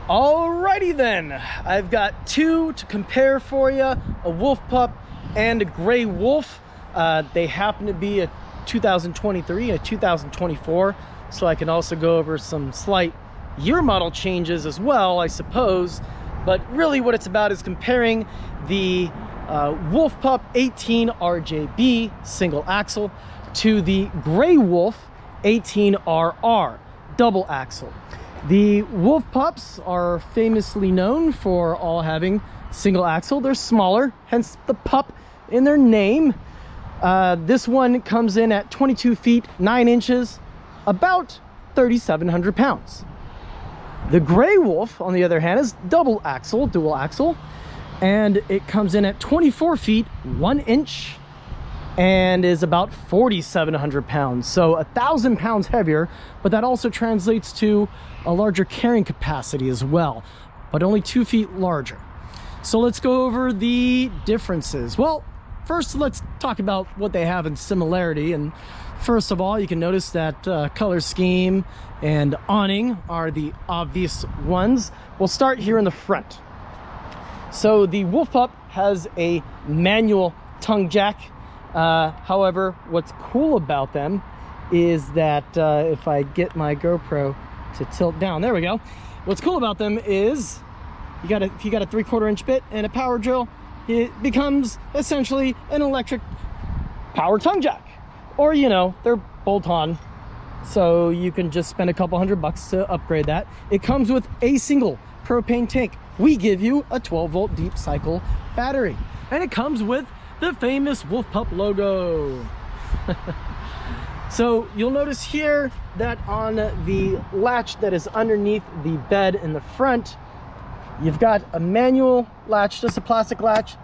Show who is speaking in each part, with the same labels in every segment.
Speaker 1: Alrighty then, I've got two to compare for you, a wolf pup and a gray wolf. They happen to be a 2023 and a 2024, so I can also go over some slight year model changes as well, I suppose. But really what it's about is comparing the Wolf Pup 18 RJB single axle to the Gray Wolf 18 RR double axle. The Wolf Pups are famously known for all having single axle. They're smaller, hence the pup in their name. This one comes in at 22 feet 9 inches, about 3,700 pounds. The Gray Wolf, on the other hand, is double axle, dual axle, and it comes in at 24 feet 1 inch and is about 4,700 pounds. So 1,000 pounds heavier, but that also translates to a larger carrying capacity as well, but only 2 feet larger. So let's go over the differences. Well, first let's talk about what they have in similarity. And first of all, you can notice that color scheme and awning are the obvious ones. We'll start here in the front. So the Wolf Pup has a manual tongue jack. However, what's cool about them is that if I get my GoPro to tilt down, there we go. What's cool about them is if you got a 3/4 inch bit and a power drill, it becomes essentially an electric power tongue jack. Or, you know, they're bolt-on, so you can just spend a couple $100 to upgrade that. It comes with a single propane tank. We give you a 12-volt deep cycle battery, and it comes with the famous Wolf Pup logo. So you'll notice here that on the latch that is underneath the bed in the front, you've got a manual latch, just a plastic latch.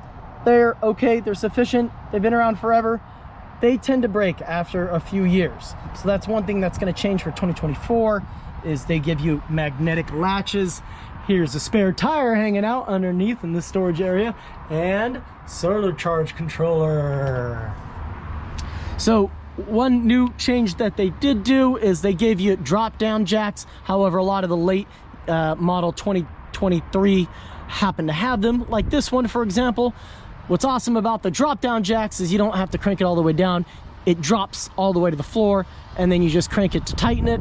Speaker 1: They're okay, they're sufficient, they've been around forever. They tend to break after a few years. So that's one thing that's gonna change for 2024, is they give you magnetic latches. Here's a spare tire hanging out underneath in the storage area, and solar charge controller. So one new change that they did do is they gave you drop down jacks. However, a lot of the late model 2023 happen to have them, like this one, for example. What's awesome about the drop down jacks is you don't have to crank it all the way down. It drops all the way to the floor, and then you just crank it to tighten it.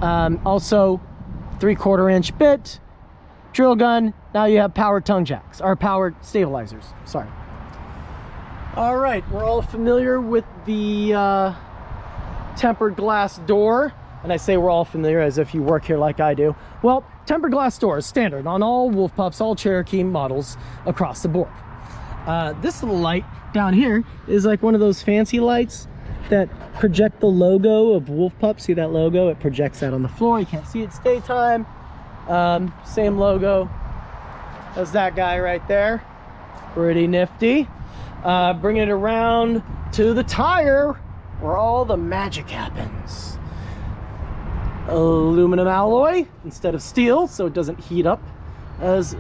Speaker 1: Also, 3/4 inch bit, drill gun. Now you have powered tongue jacks, or powered stabilizers, sorry. All right, we're all familiar with the tempered glass door. And I say we're all familiar as if you work here like I do. Well, tempered glass door is standard on all Wolf Pups, all Cherokee models across the board. This little light down here is like one of those fancy lights that project the logo of Wolf Pup. See that logo? It projects that on the floor. You can't see it, it's daytime. Same logo as that guy right there. Pretty nifty. Bringing it around to the tire where all the magic happens. Aluminum alloy instead of steel, so it doesn't heat up as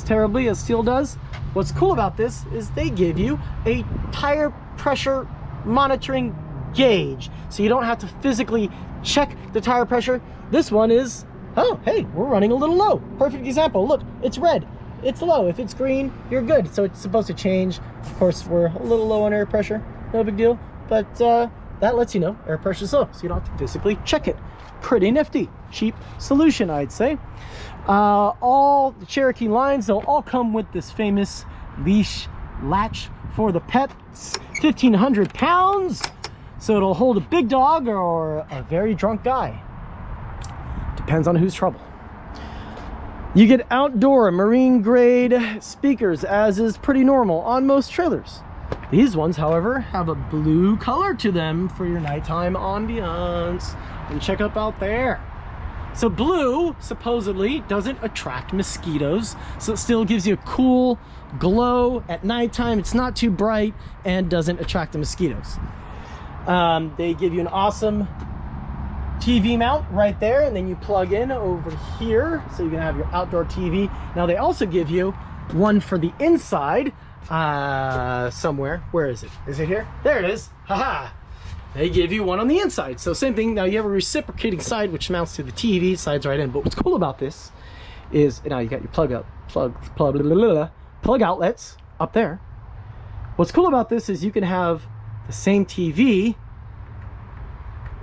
Speaker 1: terribly as steel does. What's cool about this is they give you a tire pressure monitoring gauge, so you don't have to physically check the tire pressure. This one is, oh hey, we're running a little low. Perfect example. Look, it's red, it's low. If it's green, you're good. So it's supposed to change. Of course, we're a little low on air pressure, no big deal, but that lets you know air pressure is low, so you don't have to physically check it. Pretty nifty, cheap solution, I'd say. All the Cherokee lines, they'll all come with this famous leash latch for the pets, 1,500 pounds, so it'll hold a big dog or a very drunk guy. Depends on who's trouble. You get outdoor marine grade speakers, as is pretty normal on most trailers. These ones, however, have a blue color to them for your nighttime ambiance. And check up out there. So blue supposedly doesn't attract mosquitoes, so it still gives you a cool glow at nighttime. It's not too bright and doesn't attract the mosquitoes. They give you an awesome TV mount right there, and then you plug in over here, so you can have your outdoor TV. Now they also give you one for the inside somewhere. Where is it? Is it here? There it is. Haha. they give you one on the inside. So same thing. Now you have a reciprocating side, which mounts to the TV, slides right in. But what's cool about this is now you got your plug outlets up there. What's cool about this is you can have the same TV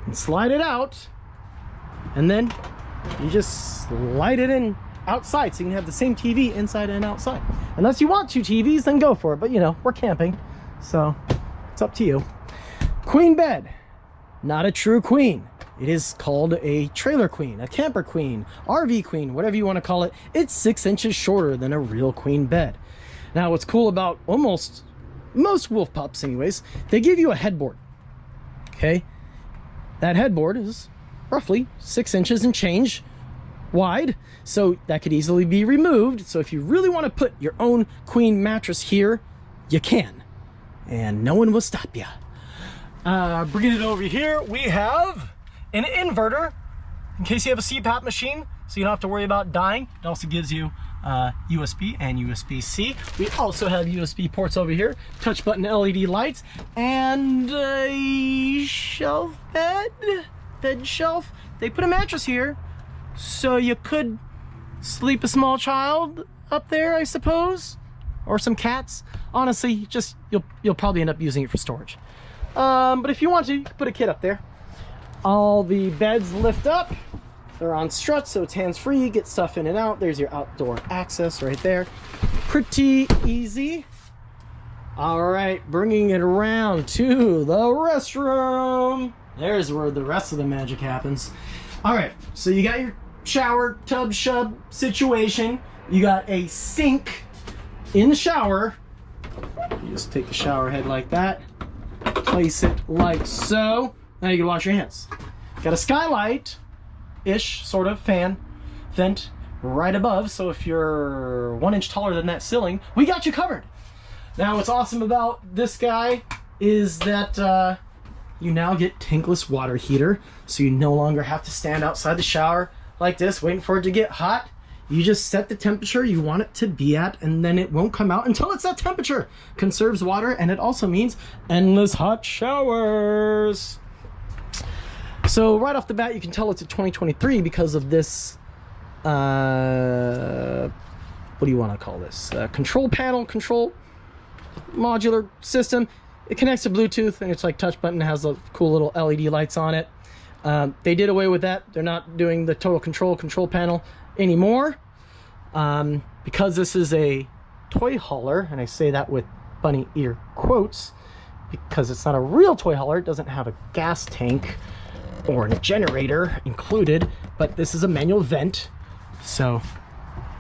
Speaker 1: and slide it out, and then you just slide it in outside, so you can have the same TV inside and outside. Unless you want two TVs, then go for it. But you know, we're camping, so it's up to you. Queen bed, not a true queen. It is called a trailer queen, a camper queen, RV queen, whatever you want to call it. It's 6 inches shorter than a real queen bed. Now, what's cool about most wolf pups anyways, they give you a headboard. Okay, that headboard is roughly 6 inches and change wide, so that could easily be removed. So if you really want to put your own queen mattress here, you can, and no one will stop you. Bringing it over here, we have an inverter in case you have a CPAP machine, so you don't have to worry about dying. It also gives you USB and USB-C. We also have USB ports over here, touch button LED lights, and a shelf bed shelf. They put a mattress here, so you could sleep a small child up there, I suppose, or some cats. Honestly, just you'll probably end up using it for storage. But if you want to, you can put a kid up there. All the beds lift up. They're on struts, so it's hands-free. Get stuff in and out. There's your outdoor access right there. Pretty easy. All right, bringing it around to the restroom. There's where the rest of the magic happens. All right, so you got your shower tub shub situation. You got a sink in the shower. You just take the shower head like that, place it like so. Now you can wash your hands. Got a skylight-ish sort of vent right above, so if you're 1 inch taller than that ceiling, we got you covered. Now what's awesome about this guy is that you now get tankless water heater, so you no longer have to stand outside the shower like this waiting for it to get hot. You just set the temperature you want it to be at, and then it won't come out until it's that temperature. Conserves water, and it also means endless hot showers. So right off the bat, you can tell it's a 2023 because of this, what do you want to call this? Control panel, control modular system. It connects to Bluetooth, and it's like touch button. It has a cool little LED lights on it. They did away with that. They're not doing the total control panel anymore, because this is a toy hauler, and I say that with bunny ear quotes because it's not a real toy hauler. It doesn't have a gas tank or a generator included, but this is a manual vent, so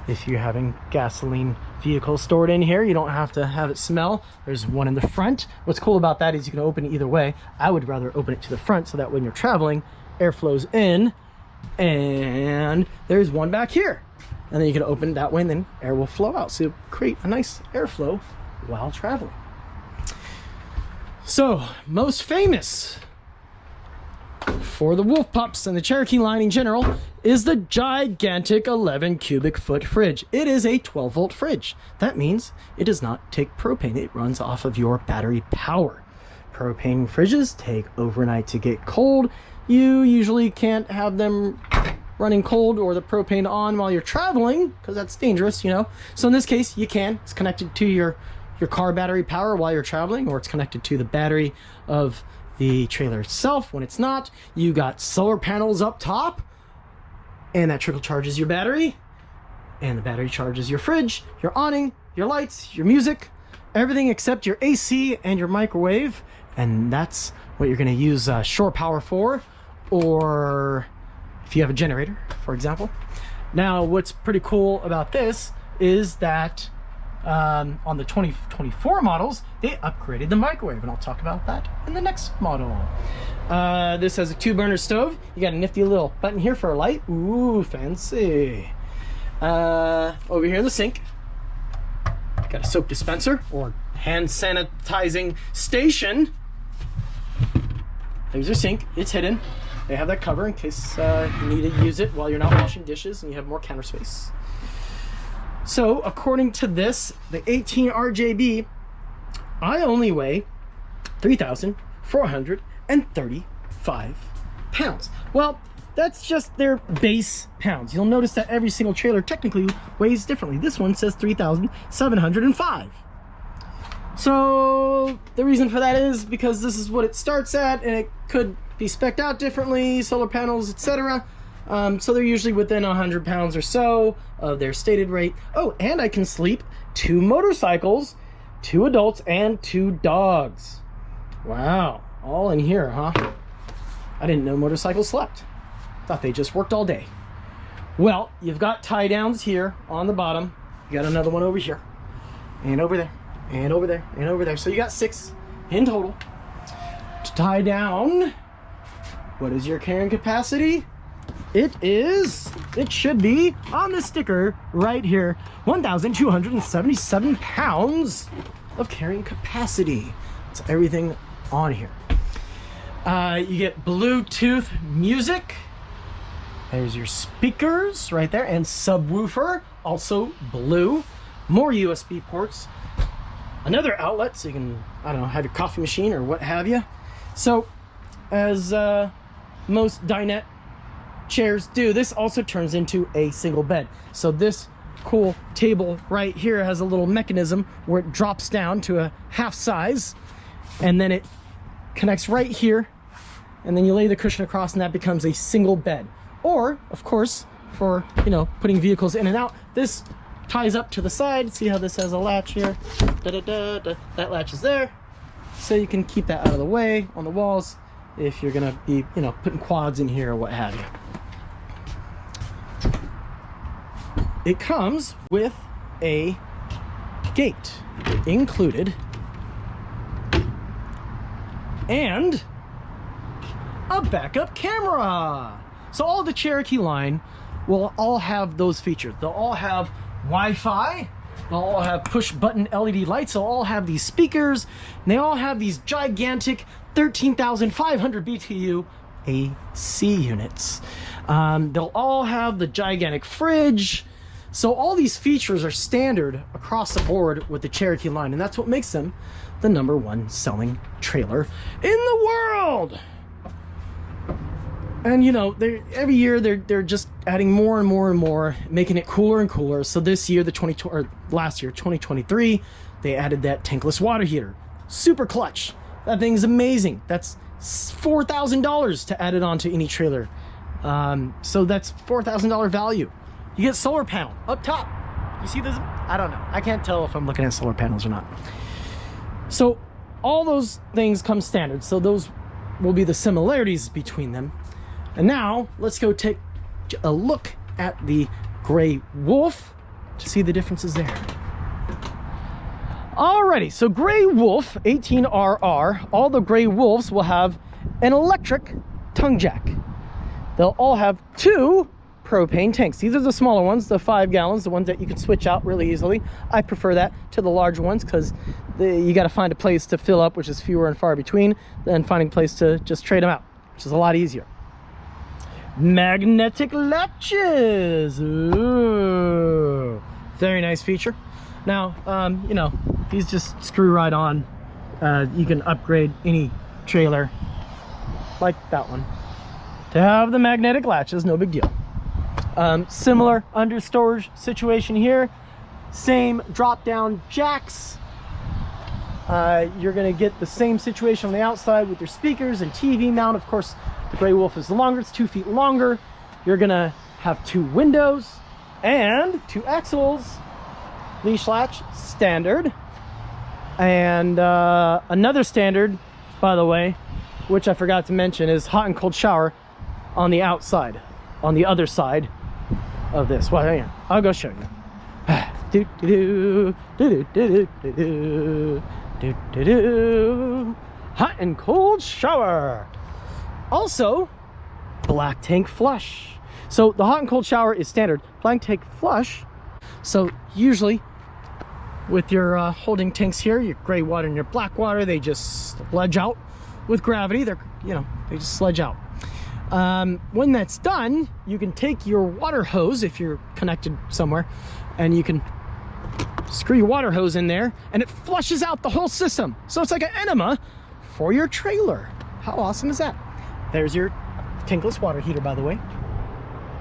Speaker 1: if you're having gasoline vehicles stored in here, you don't have to have it smell. There's one in the front. What's cool about that is you can open it either way. I would rather open it to the front so that when you're traveling, air flows in, and there's one back here, and then you can open it that way and then air will flow out, so you create a nice airflow while traveling. So most famous for the wolf pups and the Cherokee line in general is the gigantic 11 cubic foot fridge. It is a 12 volt fridge. That means it does not take propane. It runs off of your battery power. Propane fridges take overnight to get cold. You usually can't have them running cold or the propane on while you're traveling, because that's dangerous, you know. So in this case, you can. It's connected to your car battery power while you're traveling, or it's connected to the battery of the trailer itself. When it's not, you got solar panels up top, and that trickle charges your battery, and the battery charges your fridge, your awning, your lights, your music, everything except your AC and your microwave. And that's what you're going to use shore power for, or if you have a generator, for example. Now, what's pretty cool about this is that on the 2024 models, they upgraded the microwave, and I'll talk about that in the next model. This has a 2-burner stove. You got a nifty little button here for a light. Ooh, fancy. Over here in the sink, got a soap dispenser or hand sanitizing station. There's your sink. It's hidden. They have that cover in case you need to use it while you're not washing dishes and you have more counter space. So according to this, the 18 RJB, I only weigh 3,400 135 pounds. Well, that's just their base pounds. You'll notice that every single trailer technically weighs differently. This one says 3,705. So the reason for that is because this is what it starts at, and it could be spec'd out differently, solar panels, etc. So they're usually within 100 pounds or so of their stated rate. Oh, and I can sleep 2 motorcycles, 2 adults, and 2 dogs. Wow, all in here, huh? I didn't know motorcycles slept. Thought they just worked all day. Well, you've got tie downs here on the bottom. You got another one over here, and over there, and over there, and over there. So you got 6 in total to tie down. What is your carrying capacity? It should be on the sticker right here, 1,277 pounds of carrying capacity. That's everything on here. You get Bluetooth music. There's your speakers right there, and subwoofer, also blue. More USB ports. Another outlet, so you can, I don't know, have your coffee machine or what have you. So, as most dinette chairs do, this also turns into a single bed. So this cool table right here has a little mechanism where it drops down to a half size, and then it connects right here, and then you lay the cushion across, and that becomes a single bed. Or, of course, for, you know, putting vehicles in and out, this ties up to the side. See how this has a latch here? That latch is there, so you can keep that out of the way on the walls if you're gonna be, you know, putting quads in here or what have you. It comes with a gate included and a backup camera. So all the Cherokee line will all have those features. They'll all have Wi-Fi, they'll all have push button LED lights, they'll all have these speakers, and they all have these gigantic 13,500 BTU AC units. They'll all have the gigantic fridge. So all these features are standard across the board with the Cherokee line, and that's what makes them the #1 selling trailer in the world. And you know, every year they're just adding more and more and more, making it cooler and cooler. So this year, last year, 2023, they added that tankless water heater. Super clutch. That thing's amazing. That's $4,000 to add it onto any trailer. So that's $4,000 value. You get solar panel up top. You see this? I don't know. I can't tell if I'm looking at solar panels or not. So all those things come standard. So those will be the similarities between them. And now let's go take a look at the Gray Wolf to see the differences there. Alrighty, so Gray Wolf 18RR, all the Gray Wolves will have an electric tongue jack. They'll all have 2 propane tanks. These are the smaller ones, the 5 gallons, the ones that you can switch out really easily. I prefer that to the larger ones because you got to find a place to fill up, which is fewer and far between, than finding a place to just trade them out, which is a lot easier. Magnetic latches. Ooh, very nice feature. Now, you know, these just screw right on. You can upgrade any trailer like that one to have the magnetic latches, no big deal. Similar under storage situation here. Same drop down jacks. You're gonna get the same situation on the outside with your speakers and TV mount. Of course, the Gray Wolf is longer, it's 2 feet longer. You're gonna have 2 windows and 2 axles. Leash latch, standard. And another standard, by the way, which I forgot to mention, is hot and cold shower on the outside, on the other side of this. Well, yeah, I'll go show you. Hot and cold shower. Also, black tank flush. So the hot and cold shower is standard. Black tank flush. So usually with your holding tanks here, your gray water and your black water, they just sledge out with gravity. They just sledge out. When that's done, you can take your water hose, if you're connected somewhere, and you can screw your water hose in there, and it flushes out the whole system. So it's like an enema for your trailer. how awesome is that? There's your tankless water heater, by the way.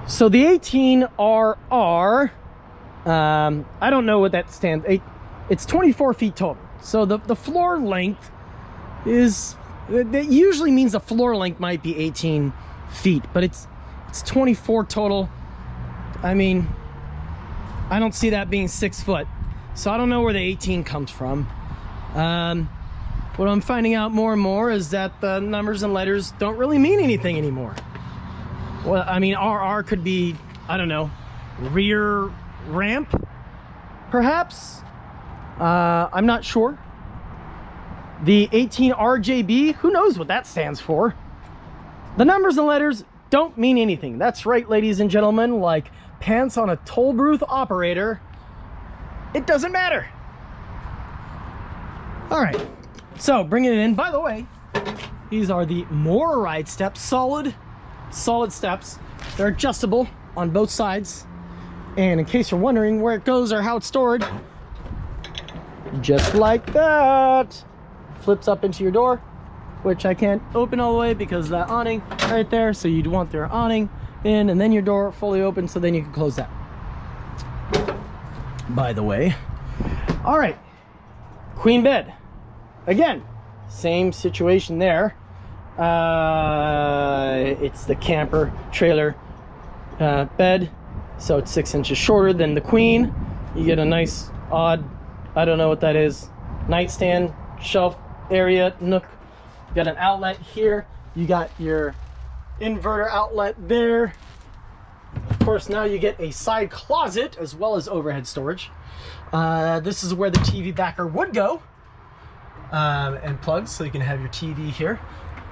Speaker 1: So the 18RR, I don't know what that stands. It's 24 feet total. So the floor length is, that usually means the floor length might be 18 feet, but it's 24 total. I mean, I don't see that being 6 foot. So I don't know where the 18 comes from. What I'm finding out more and more is that the numbers and letters don't really mean anything anymore. Well, I mean, RR could be, I don't know, rear ramp, perhaps? I'm not sure. The 18RJB, who knows what that stands for? The numbers and letters don't mean anything. That's right, ladies and gentlemen, like pants on a toll booth operator, it doesn't matter. All right, so bringing it in, by the way, these are the More Ride steps, solid steps. They're adjustable on both sides. And in case you're wondering where it goes or how it's stored, just like that, flips up into your door, which I can't open all the way because of that awning right there. So you'd want their awning in and then your door fully open, so then you can close that, by the way. All right, queen bed. Again, same situation there. It's the camper trailer bed, so it's 6 inches shorter than the queen. You get a nice odd, I don't know what that is, nightstand shelf area nook. You got an outlet here. You got your inverter outlet there. Of course, now you get a side closet as well as overhead storage. This is where the TV backer would go, and plugs, so you can have your TV here.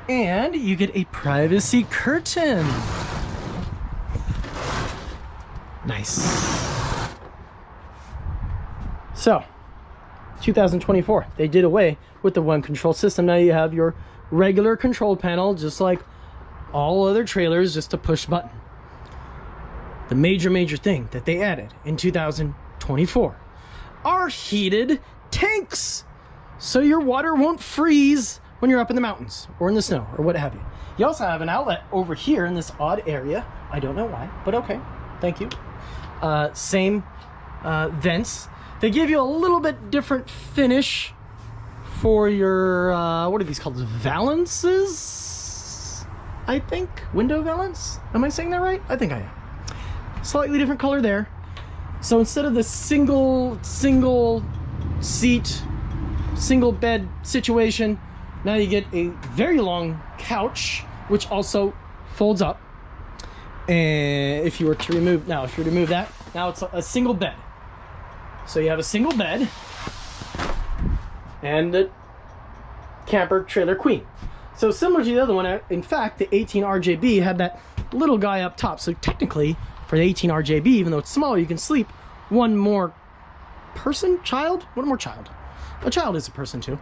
Speaker 1: And you get a privacy curtain. Nice. So, 2024, they did away with the one control system. Now you have your regular control panel, just like all other trailers, just a push button. The major thing that they added in 2024 are heated tanks, so your water won't freeze when you're up in the mountains or in the snow or what have you. You also have an outlet over here in this odd area. I don't know why, but okay, thank you. Same vents. They give you a little bit different finish for your, what are these called? Valances? I think? Window valance? Am I saying that right? I think I am. Slightly different color there. So instead of the single seat, single bed situation, now you get a very long couch, which also folds up. And if you were to remove, now if you remove that, now it's a single bed. So you have a single bed and the camper trailer queen. So similar to the other one, in fact, the 18RJB had that little guy up top. So technically, for the 18RJB, even though it's smaller, you can sleep one more person, child? One more child. A child is a person too.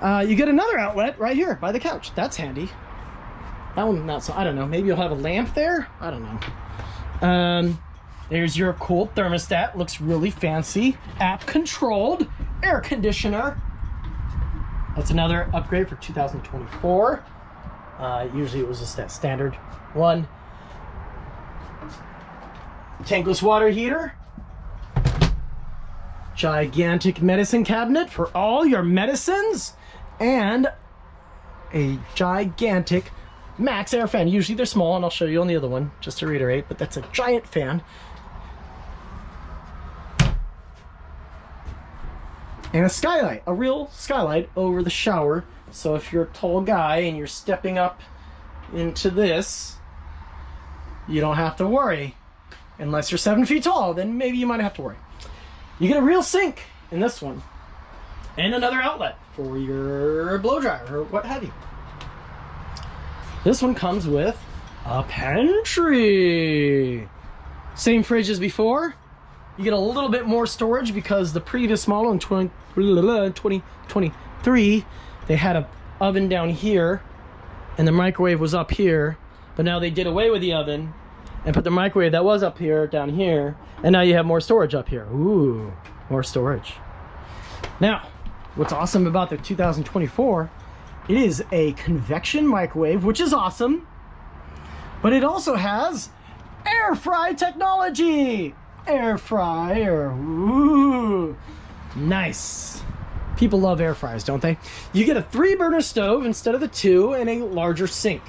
Speaker 1: You get another outlet right here by the couch. That's handy. That one, not so, I don't know. Maybe you'll have a lamp there? I don't know. There's your cool thermostat. Looks really fancy. App controlled air conditioner. That's another upgrade for 2024. Usually it was just that standard one. Tankless water heater. Gigantic medicine cabinet for all your medicines. And a gigantic max air fan. Usually they're small, and I'll show you on the other one just to reiterate, but that's a giant fan. And a skylight, a real skylight over the shower. So if you're a tall guy and you're stepping up into this, you don't have to worry. Unless you're 7 feet tall, then maybe you might have to worry. You get a real sink in this one. And another outlet for your blow dryer or what have you. This one comes with a pantry. Same fridge as before. You get a little bit more storage because the previous model in 2023, they had an oven down here and the microwave was up here. But now they did away with the oven and put the microwave that was up here down here. And now you have more storage up here. Ooh, more storage. Now, what's awesome about the 2024 It is a convection microwave, which is awesome, but it also has air fry technology. Air fryer, ooh, nice. People love air fryers, don't they? You get a 3-burner stove instead of the 2 and a larger sink.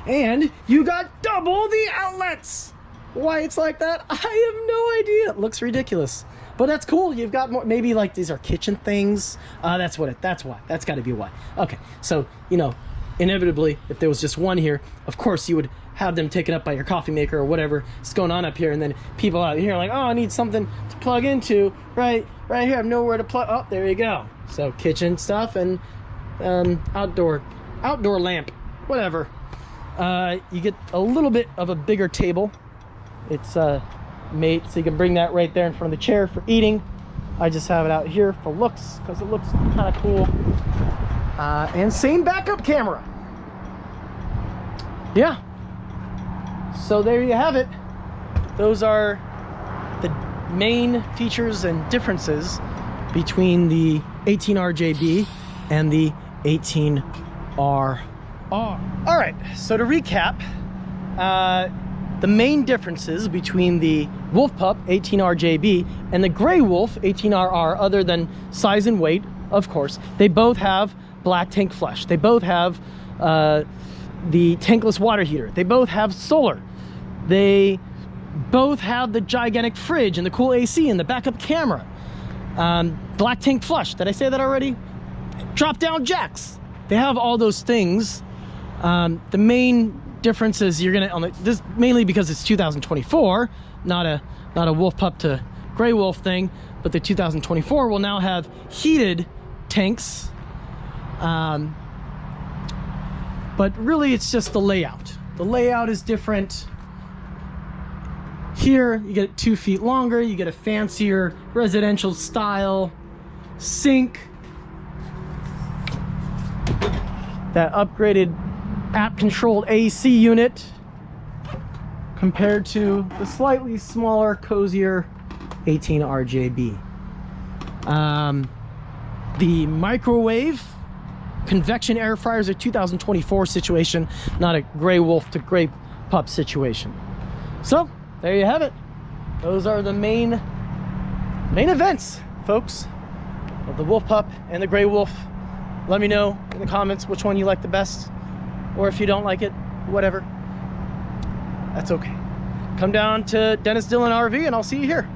Speaker 1: And you got double the outlets. Why it's like that, I have no idea. It looks ridiculous, but that's cool. You've got more, maybe like these are kitchen things. That's why. That's got to be why. Okay, so, you know, inevitably, if there was just one here, of course you would have them taken up by your coffee maker or whatever is going on up here, and then people out here are like, oh, I need something to plug into right here. I have nowhere to plug. Oh, there you go. So kitchen stuff and outdoor lamp, whatever. You get a little bit of a bigger table. It's made so you can bring that right there in front of the chair for eating. I just have it out here for looks because it looks kind of cool. And same backup camera. Yeah. So there you have it. Those are the main features and differences between the 18RJB and the 18RR. All right, so to recap, the main differences between the Wolf Pup 18RJB and the Gray Wolf 18RR, other than size and weight, of course, they both have black tank flush. They both have the tankless water heater. They both have solar. They both have the gigantic fridge and the cool AC and the backup camera. Black tank flush. Did I say that already? Drop down jacks. They have all those things. The main difference is you're gonna this mainly because it's 2024, not a Wolf Pup to Gray Wolf thing, but the 2024 will now have heated tanks. But really it's just the layout. The layout is different. Here you get it 2 feet longer, you get a fancier residential style sink, that upgraded app controlled AC unit compared to the slightly smaller, cozier 18RJB. The microwave convection air fryers are 2024 situation, not a Gray Wolf to Gray Pup situation. So there you have it. Those are the main events, folks, of the Wolf Pup and the Gray Wolf. Let me know in the comments which one you like the best, or if you don't like it, whatever, that's okay. Come down to Dennis Dillon RV and I'll see you here.